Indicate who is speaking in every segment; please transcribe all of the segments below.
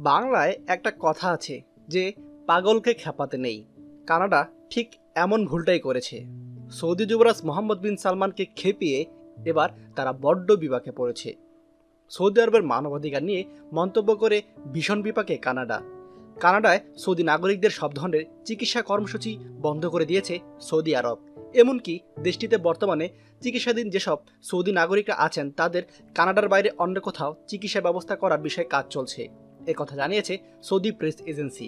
Speaker 1: বাংলায় একটা কথা আছে যে পাগলকে খেপাতে নেই। কানাডা ঠিক এমন ভুলটাই করেছে। সৌদি যুবরাজ মোহাম্মদ বিন সালমানকে খেপিয়ে এবার তারা বড্ড বিপাকে পড়েছে। সৌদি আরবের মানবাধিকার নিয়ে মন্তব্য করে ভীষণ বিপাকে কানাডা। কানাডায় সৌদি নাগরিকদের সব ধরনের চিকিৎসা কর্মসূচি বন্ধ করে দিয়েছে সৌদি আরব। এমনকি দেশটিতে বর্তমানে চিকিৎসাধীন যেসব সৌদি নাগরিকরা আছেন তাদের কানাডার বাইরে অন্য কোথাও চিকিৎসা ব্যবস্থা করার বিষয়ে কাজ চলছে, কথা জানিয়েছে সৌদি প্রেস এজেন্সি।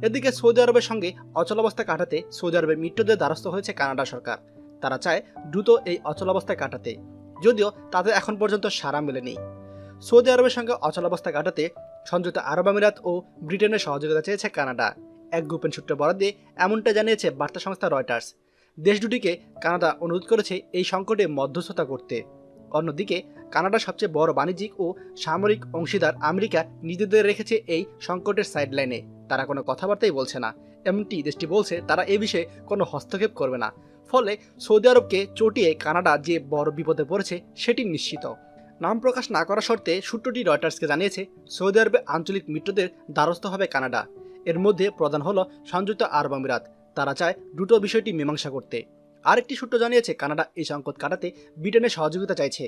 Speaker 1: এদিকে সৌদি আরবের সঙ্গে অচলাবস্থা কাটাতে সৌদি আরবের মিত্রদের দ্বারস্থ হয়েছে কানাডা সরকার। তারা চায় দ্রুত এই অচলাবস্থা কাটাতে, যদিও তাদের এখন পর্যন্ত সাড়া মেলেনি। সৌদি আরবের সঙ্গে অচলাবস্থা কাটাতে সংযুক্ত আরব আমিরাত ও ব্রিটেনের সহযোগিতা চেয়েছে কানাডা। এক গোপন সূত্রে বরাদ দিয়ে এমনটা জানিয়েছে বার্তা সংস্থা রয়টার্স। দেশ দুটিকে কানাডা অনুরোধ করেছে এই সংকটে মধ্যস্থতা করতে। অন্যদিকে কানাডার সবচেয়ে বড় বাণিজ্যিক ও সামরিক অংশীদার আমেরিকা নিজেদের রেখেছে এই সংকটের সাইডলাইনে। তারা কোনো কথাবার্তাই বলছে না। এমনটি দেশটি বলছে তারা এ বিষয়ে কোনো হস্তক্ষেপ করবে না। ফলে সৌদি আরবকে চটিয়ে কানাডা যে বড় বিপদে পড়েছে সেটি নিশ্চিত। নাম প্রকাশ না করা শর্তে সূত্রটি রয়টার্সকে জানিয়েছে সৌদি আরবে আঞ্চলিক মিত্রদের দ্বারস্থ হবে কানাডা। এর মধ্যে প্রধান হল সংযুক্ত আরব আমিরাত। তারা চায় দ্রুত বিষয়টি মীমাংসা করতে। আরেকটি সূত্র জানিয়েছে কানাডা এই সংকট কাটাতে ব্রিটেনের সহযোগিতা চাইছে।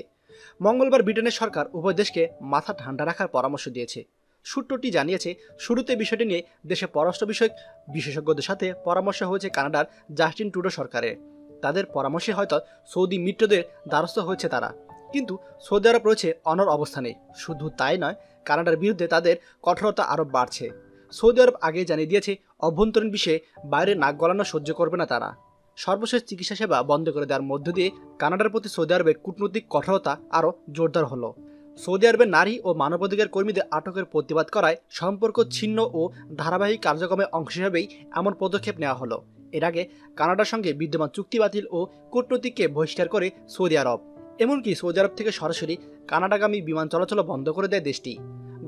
Speaker 1: মঙ্গলবার ব্রিটেনের সরকার উভয় দেশকে মাথা ঠান্ডা রাখার পরামর্শ দিয়েছে। সূত্রটি জানিয়েছে শুরুতে বিষয়টি নিয়ে দেশে পররাষ্ট্র বিষয়ক বিশেষজ্ঞদের সাথে পরামর্শ হয়েছে কানাডার জাস্টিন ট্রুডো সরকারের। তাদের পরামর্শে হয়তো সৌদি মিত্রদের দ্বারস্থ হয়েছে তারা। কিন্তু সৌদি আরব রয়েছে অনড় অবস্থানে। শুধু তাই নয়, কানাডার বিরুদ্ধে তাদের কঠোরতা আরও বাড়ছে। সৌদি আরব আগেই জানিয়ে দিয়েছে অভ্যন্তরীণ বিষয়ে বাইরে নাক গলানো সহ্য করবে না তারা। সর্বশেষ চিকিৎসা সেবা বন্ধ করে দেওয়ার মধ্য দিয়ে কানাডার প্রতি সৌদি আরবের কূটনৈতিক কঠোরতা আরও জোরদার হলো। সৌদি আরবের নারী ও মানবাধিকার কর্মীদের আটকের প্রতিবাদ করায় সম্পর্ক ছিন্ন ও ধারাবাহিক কার্যক্রমের অংশ হিসেবেই এমন পদক্ষেপ নেওয়া হলো। এর আগে কানাডার সঙ্গে বিদ্যমান চুক্তি বাতিল ও কূটনৈতিককে বহিষ্কার করে সৌদি আরব। এমনকি সৌদি আরব থেকে সরাসরি কানাডাগামী বিমান চলাচল বন্ধ করে দেয় দেশটি।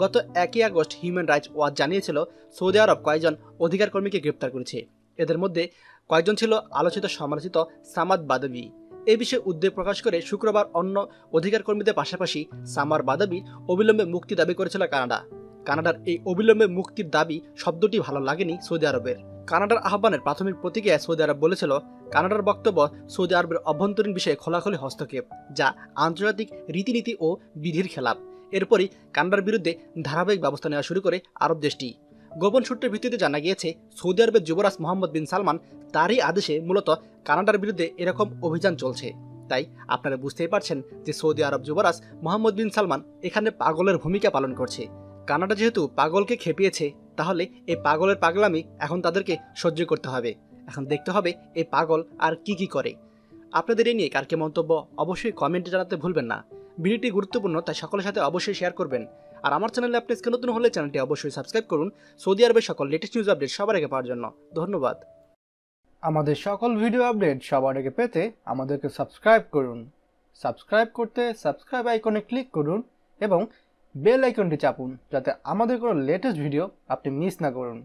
Speaker 1: গত 1 আগস্ট হিউম্যান রাইটস ওয়াচ জানিয়েছিল সৌদি আরব কয়েকজন অধিকার কর্মীকে গ্রেপ্তার করেছে। এদের মধ্যে কয়েকজন ছিল আলোচিত সমালোচিত সামাদ বাদাবি। এই বিষয়ে উদ্বেগ প্রকাশ করে শুক্রবার অন্য অধিকার কর্মীদের পাশাপাশি সামার বাদাবির অবিলম্বে মুক্তি দাবি করেছিল কানাডা। কানাডার এই অবিলম্বে মুক্তির দাবি শব্দটি ভালো লাগেনি সৌদি আরবের। কানাডার আহ্বানের প্রাথমিক প্রতিক্রিয়ায় সৌদি আরব বলেছিল কানাডার বক্তব্য সৌদি আরবের অভ্যন্তরীণ বিষয়ে খোলাখুলি হস্তক্ষেপ, যা আন্তর্জাতিক রীতিনীতি ও বিধির খেলাপ। এরপরই কানাডার বিরুদ্ধে ধারাবাহিক ব্যবস্থা নেওয়া শুরু করে আরব দেশটি। গোপন সূত্রের ভিত্তিতে জানা গিয়েছে সৌদি আরবের যুবরাজ মোহাম্মদ বিন সালমান তারই আদেশে মূলত কানাডার বিরুদ্ধে এরকম অভিযান চলছে। তাই আপনারা বুঝতেই পারছেন যে সৌদি আরব যুবরাজ মোহাম্মদ বিন সালমান এখানে পাগলের ভূমিকা পালন করছে। কানাডা যেহেতু পাগলকে খেপিয়েছে, তাহলে এই পাগলের পাগলামি এখন তাদেরকে সহ্য করতে হবে। এখন দেখতে হবে এই পাগল আর কি করে। আপনাদের এই নিয়ে কার কি মন্তব্য অবশ্যই কমেন্টে জানাতে ভুলবেন না। ভিডিওটি গুরুত্বপূর্ণ, তাই সকলের সাথে অবশ্যই শেয়ার করবেন। আর আমার চ্যানেলে আপনি আজকে নতুন হলে চ্যানেলটি অবশ্যই সাবস্ক্রাইব করুন সৌদি আরবের সকল লেটেস্ট নিউজ আপডেট সবার আগে পাওয়ার জন্য। ধন্যবাদ।
Speaker 2: আমাদের সকল ভিডিও আপডেট সবার আগে পেতে আমাদেরকে সাবস্ক্রাইব করুন। সাবস্ক্রাইব করতে সাবস্ক্রাইব আইকনে ক্লিক করুন এবং বেল আইকনটি চাপুন, যাতে আমাদের কোনো লেটেস্ট ভিডিও আপনি মিস না করুন।